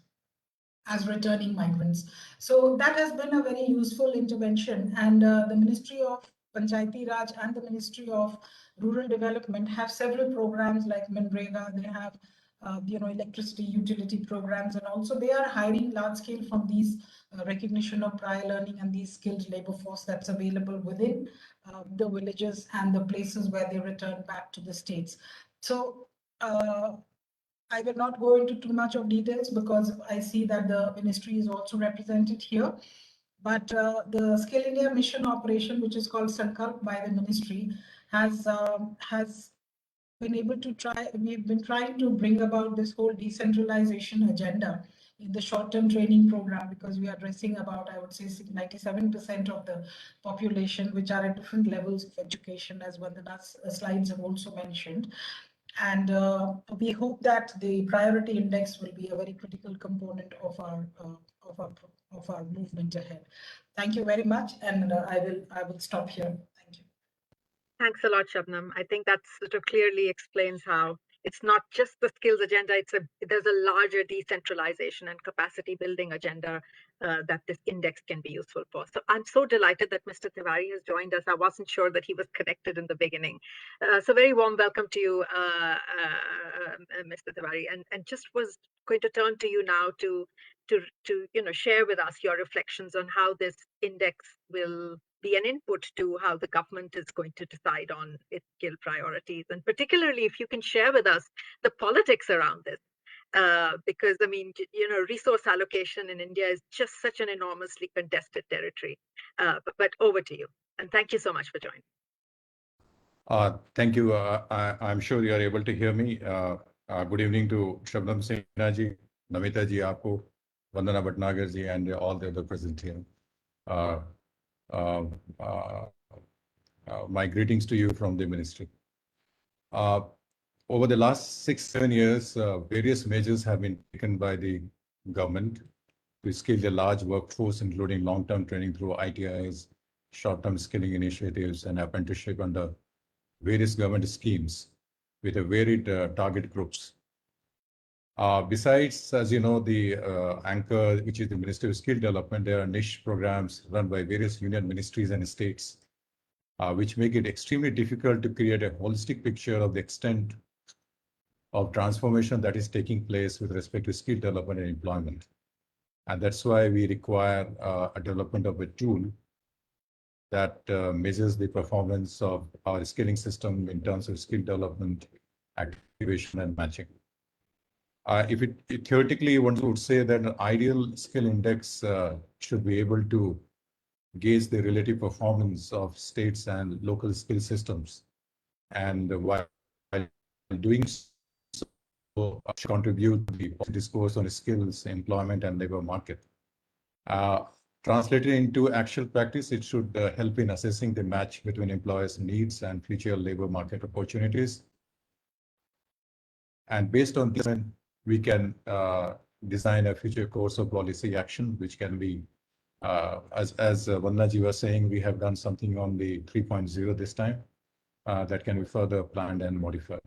as returning migrants. So that has been a very useful intervention. And the Ministry of Panchayati Raj and the Ministry of Rural Development have several programs like Manrega. They have electricity utility programs, and also they are hiring large scale from these recognition of prior learning and these skilled labor force that's available within the villages and the places where they return back to the states. So I will not go into too much of details because I see that the ministry is also represented here. But the Skill India mission operation, which is called Sankalp by the ministry, has been able to we've been trying to bring about this whole decentralization agenda in the short-term training program, because we are addressing about, I would say, 97% of the population, which are at different levels of education, as Vandana's slides have also mentioned. And we hope that the priority index will be a very critical component of our movement ahead. Thank you very much, and I will stop here. Thank you. Thanks a lot, Shabnam. I think that sort of clearly explains how it's not just the skills agenda, there's a larger decentralization and capacity building agenda that this index can be useful for. So I'm so delighted that Mr. Tiwari has joined us. I wasn't sure that he was connected in the beginning. So very warm welcome to you, Mr. Tiwari, and just was going to turn to you now to share with us your reflections on how this index will be an input to how the government is going to decide on its skill priorities, and particularly if you can share with us the politics around this, because I mean, resource allocation in India is just such an enormously contested territory. But over to you, and thank you so much for joining. Thank you. I'm sure you are able to hear me. Good evening to Shabnam Sinha ji, Namita ji, Apu, Vandana Bhatnagar ji, and all the other present here. My greetings to you from the ministry. Over the last 6-7 years, various measures have been taken by the government to skill the large workforce, including long-term training through ITIs, short-term skilling initiatives, and apprenticeship under various government schemes with a varied target groups. Besides, as you know, the anchor, which is the Ministry of Skill Development, there are niche programs run by various union ministries and states, which make it extremely difficult to create a holistic picture of the extent of transformation that is taking place with respect to skill development and employment. And that's why we require a development of a tool that measures the performance of our skilling system in terms of skill development, activation, and matching. If it theoretically, one would say that an ideal skill index should be able to gauge the relative performance of states and local skill systems, and while doing so, contribute to the discourse on skills, employment, and labor market. Translated into actual practice, it should help in assessing the match between employers' needs and future labor market opportunities. And based on this, we can design a future course of policy action, which can be, as Vandana was saying, we have done something on the 3.0 this time that can be further planned and modified.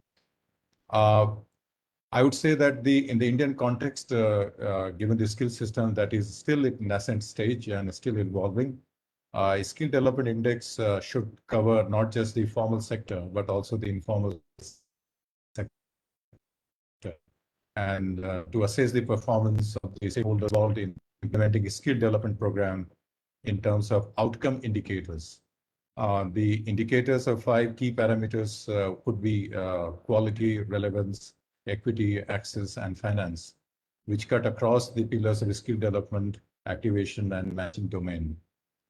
I would say that in the Indian context, given the skill system that is still in nascent stage and still evolving, skill development index should cover not just the formal sector, but also the informal sector. And to assess the performance of the stakeholders involved in implementing a skill development program in terms of outcome indicators. The indicators of 5 key parameters could be quality, relevance, equity, access, and finance, which cut across the pillars of skill development, activation, and matching domain.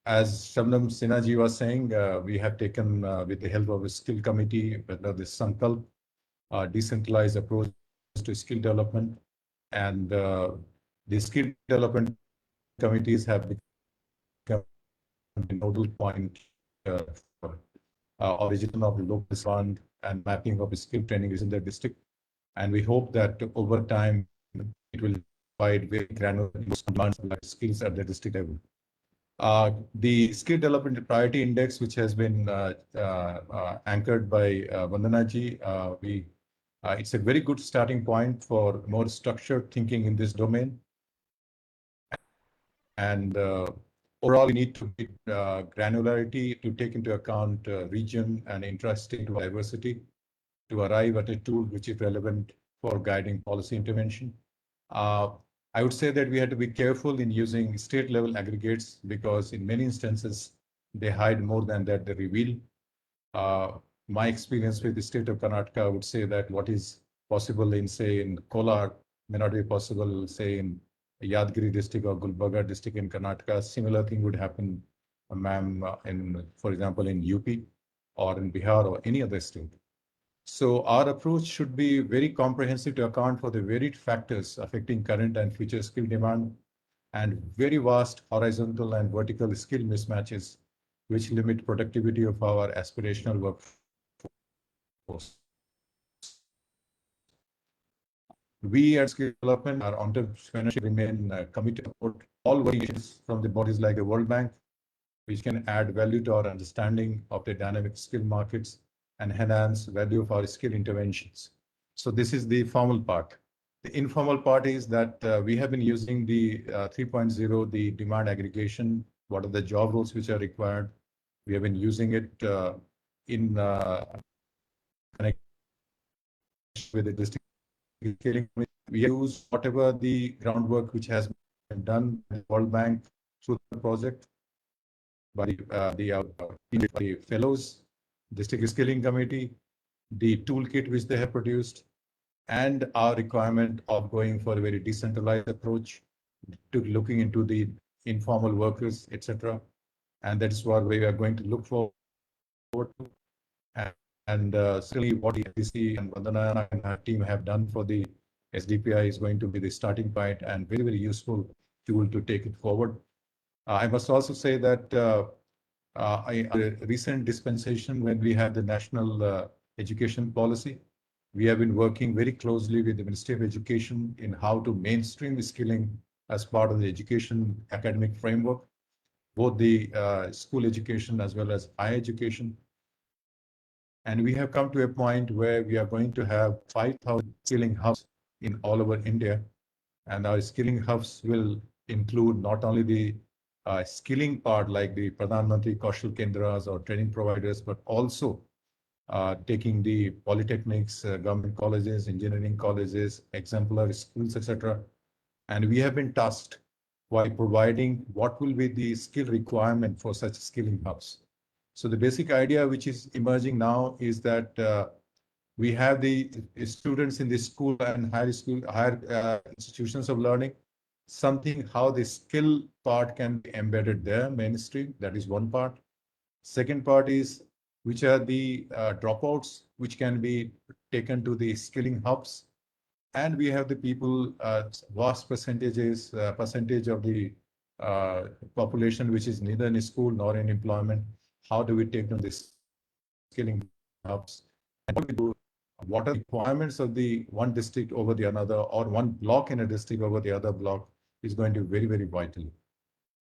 As Shabnam Sinha ji was saying, we have taken, with the help of a skill committee, whether this Sankalp, decentralized approach to skill development, and the skill development committees have become the nodal point for origin of the local fund and mapping of skill training within the district. And we hope that over time, it will provide very granular demands like skills at the district level. The skill development priority index, which has been anchored by Vandana ji, it's a very good starting point for more structured thinking in this domain. And overall, we need to be granularity to take into account region and intrastate diversity to arrive at a tool which is relevant for guiding policy intervention. I would say that we have to be careful in using state level aggregates because in many instances, they hide more than that they reveal. My experience with the state of Karnataka would say that what is possible in, say, in Kolar may not be possible, say, in Yadgiri district or Gulbarga district in Karnataka. Similar thing would happen, ma'am, for example, in UP or in Bihar or any other state. So our approach should be very comprehensive to account for the varied factors affecting current and future skill demand and very vast horizontal and vertical skill mismatches, which limit productivity of our aspirational workforce. We at Skill Development, our entrepreneurship remain committed to support all initiatives from the bodies like the World Bank, which can add value to our understanding of the dynamic skill markets and enhance value of our skill interventions. So this is the formal part. The informal part is that we have been using the 3.0, the demand aggregation. What are the job roles which are required? We have been using it in connection with the district scaling. We use whatever the groundwork which has been done by the World Bank through the project by the fellows, district skilling committee, the toolkit which they have produced, and our requirement of going for a very decentralized approach to looking into the informal workers, etc. And that's what we are going to look forward to. And certainly what the NSDC and Vandana and her team have done for the SDPI is going to be the starting point and very, very useful tool to take it forward. I must also say that a recent dispensation when we had the national education policy, we have been working very closely with the Ministry of Education in how to mainstream skilling as part of the education academic framework, both the school education as well as higher education. And we have come to a point where we are going to have 5,000 skilling hubs in all over India. And our skilling hubs will include not only the skilling part like the Pradhan Mantri Kaushal Kendras or training providers, but also taking the polytechnics, government colleges, engineering colleges, exemplary schools, etc. And we have been tasked by providing what will be the skill requirement for such skilling hubs. So the basic idea which is emerging now is that we have the students in the school and higher institutions of learning, something how the skill part can be embedded there, mainstream. That is one part. Second part is which are the dropouts which can be taken to the skilling hubs. And we have the people, vast percentage of the population which is neither in school nor in employment. How do we take them this skilling hubs? And what we do, what are the requirements of the one district over the another or one block in a district over the other block is going to be very, very vital.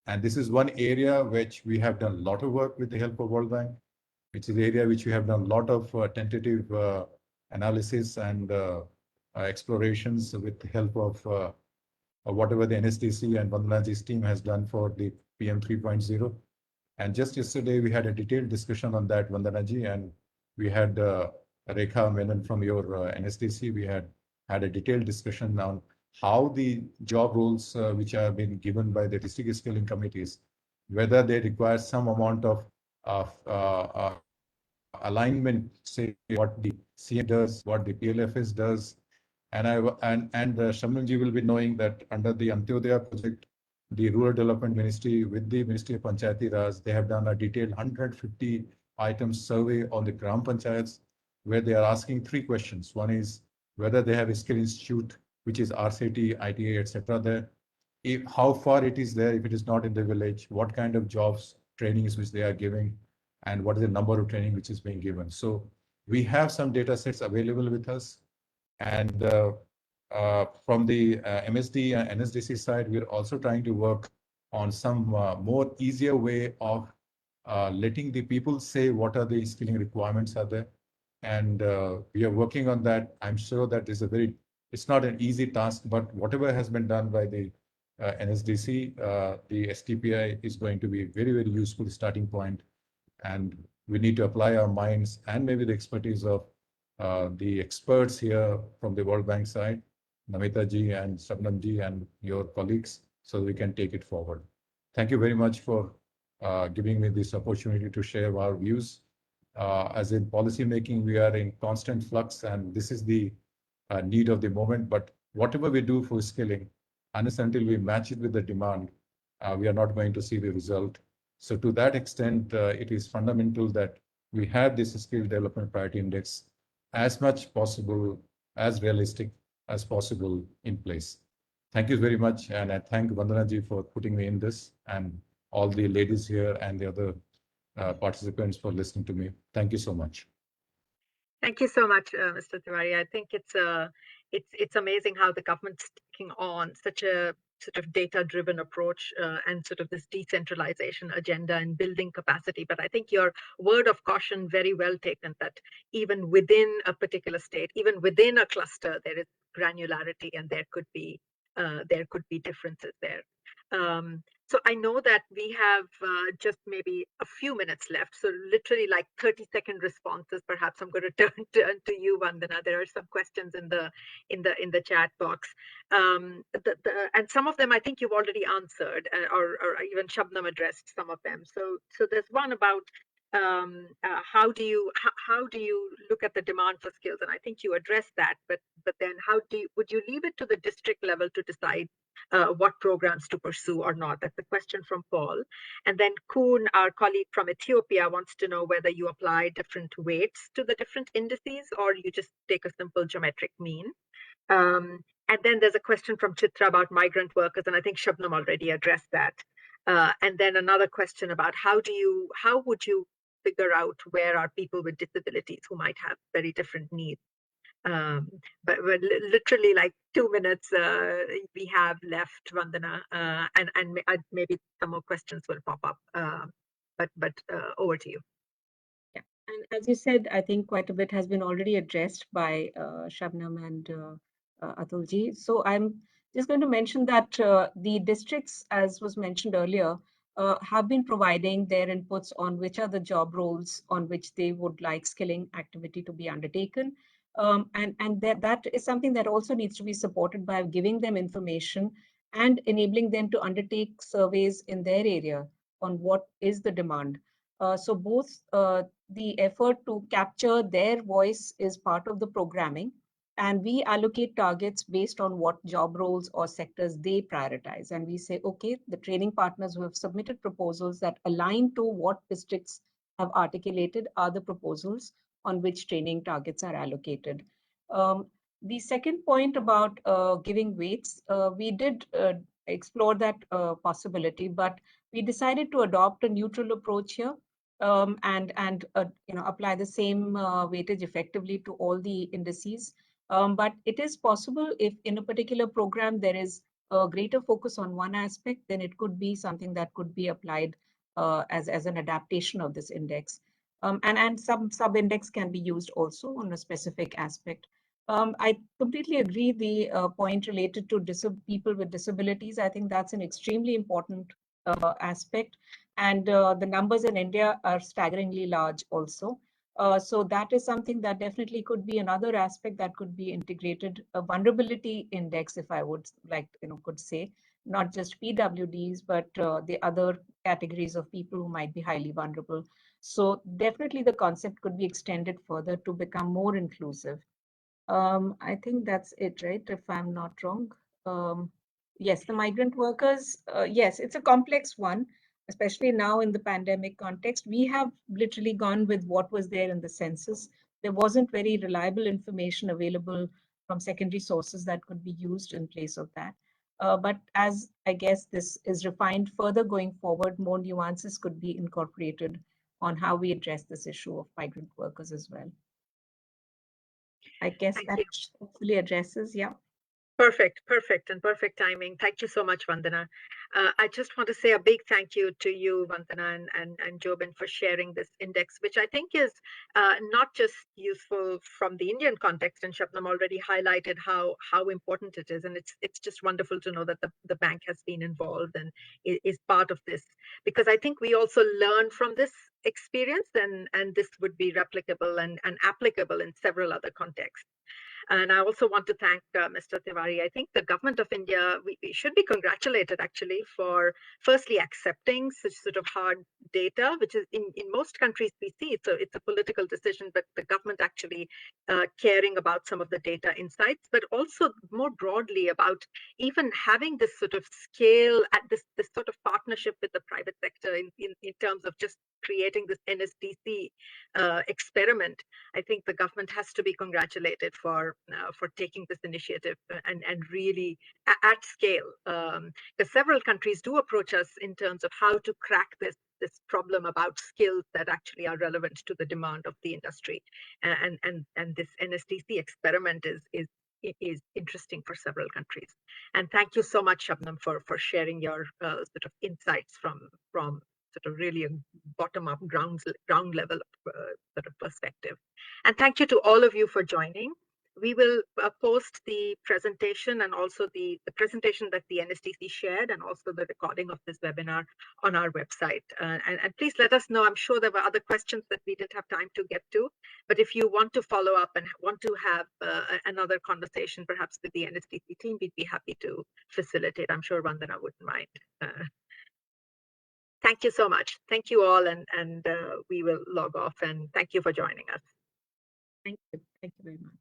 And this is one area which we have done a lot of work with the help of World Bank, which is the area which we have done a lot of tentative analysis and explorations with the help of whatever the NSDC and Vandanaji's team has done for the PM 3.0. And just yesterday, we had a detailed discussion on that, Vandanaji, and we had Rekha Menon from your NSDC. We had a detailed discussion on how the job roles which have been given by the district skilling committees, whether they require some amount of alignment, say what the CM does, what the PLFS does. And Shamlanji will be knowing that under the Antyodaya project, the Rural Development Ministry with the Ministry of Panchayati Raj, they have done a detailed 150 items survey on the Gram Panchayats, where they are asking 3 questions. One is whether they have a skill institute, which is RCT, ITA, etc. there. How far it is there if it is not in the village, what kind of jobs, trainings which they are giving, and what is the number of training which is being given. So we have some data sets available with us. And from the MSD and NSDC side, we're also trying to work on some more easier way of letting the people say what are the skilling requirements are there. And we are working on that. I'm sure that it's not an easy task, but whatever has been done by the NSDC, the STPI is going to be very, very useful starting point. And we need to apply our minds and maybe the expertise of the experts here from the World Bank side, Namita ji and Shabnam ji and your colleagues, so we can take it forward. Thank you very much for giving me this opportunity to share our views. As in policy making, we are in constant flux, and this is the need of the moment. But whatever we do for skilling, unless until we match it with the demand, we are not going to see the result. So to that extent, it is fundamental that we have this skill development priority index as much possible, as realistic as possible in place. Thank you very much. And I thank Vandana ji for putting me in this, and all the ladies here and the other participants for listening to me. Thank you so much. Thank you so much, Mr. Tiwari. I think it's amazing how the government's taking on such a sort of data-driven approach and sort of this decentralization agenda and building capacity. But I think your word of caution very well taken, that even within a particular state, even within a cluster, there is granularity and there could be differences there. So I know that we have just maybe a few minutes left. So literally like 30-second responses. Perhaps I'm going to turn to you, Vandana. There are some questions in the chat box, and some of them I think you've already answered, or even Shabnam addressed some of them. So there's one about how do you look at the demand for skills, and I think you addressed that. But then would you leave it to the district level to decide what programs to pursue or not? That's a question from Paul. And then Kuhn, our colleague from Ethiopia, wants to know whether you apply different weights to the different indices or you just take a simple geometric mean. And then there's a question from Chitra about migrant workers, and I think Shabnam already addressed that. And then another question about how would you figure out where are people with disabilities who might have very different needs? But literally like 2 minutes we have left, Vandana, and maybe some more questions will pop up. But over to you. Yeah, and as you said, I think quite a bit has been already addressed by Shabnam and Atulji. So I'm just going to mention that the districts, as was mentioned earlier, have been providing their inputs on which are the job roles on which they would like skilling activity to be undertaken. And that is something that also needs to be supported by giving them information and enabling them to undertake surveys in their area on what is the demand. So both the effort to capture their voice is part of the programming, and we allocate targets based on what job roles or sectors they prioritize. And we say, okay, the training partners who have submitted proposals that align to what districts have articulated are the proposals on which training targets are allocated. The second point about giving weights, we did explore that possibility, but we decided to adopt a neutral approach here. And apply the same weightage effectively to all the indices. But it is possible if in a particular program there is a greater focus on one aspect, then it could be something that could be applied as an adaptation of this index. And some sub-index can be used also on a specific aspect. I completely agree the point related to people with disabilities. I think that's an extremely important aspect. And the numbers in India are staggeringly large also. So that is something that definitely could be another aspect that could be integrated, a vulnerability index, if I would like, could say, not just PWDs, but the other categories of people who might be highly vulnerable. So definitely the concept could be extended further to become more inclusive. I think that's it, right? If I'm not wrong. Yes, the migrant workers, yes, it's a complex one, especially now in the pandemic context. We have literally gone with what was there in the census. There wasn't very reliable information available from secondary sources that could be used in place of that. But as I guess this is refined further going forward, more nuances could be incorporated on how we address this issue of migrant workers as well. I guess Thank that you. hopefully addresses, yeah. Perfect, and perfect timing. Thank you so much, Vandana. I just want to say a big thank you to you, Vandana and Jobin, for sharing this index, which I think is not just useful from the Indian context, and Shabnam already highlighted how important it is. And it's just wonderful to know that the bank has been involved and is part of this, because I think we also learn from this experience, and this would be replicable and applicable in several other contexts. And I also want to thank Mr. Tiwari. I think the government of India, we should be congratulated actually for firstly accepting such sort of hard data, which is in most countries we see it's a political decision, but the government actually caring about some of the data insights, but also more broadly about even having this sort of scale at this sort of partnership with the private sector in terms of just creating this NSDC experiment. I think the government has to be congratulated for taking this initiative and really at scale. Because several countries do approach us in terms of how to crack this problem about skills that actually are relevant to the demand of the industry, and this NSDC experiment is interesting for several countries. And thank you so much, Shabnam, for sharing your sort of insights from sort of really a bottom-up ground level sort of perspective. And thank you to all of you for joining. We will post the presentation and also the presentation that the NSDC shared, and also the recording of this webinar on our website. And please let us know. I'm sure there were other questions that we didn't have time to get to, but if you want to follow up and want to have another conversation, perhaps with the NSDC team, we'd be happy to facilitate. I'm sure Vandana wouldn't mind. Thank you so much. Thank you all, and we will log off, and thank you for joining us. Thank you. Thank you very much.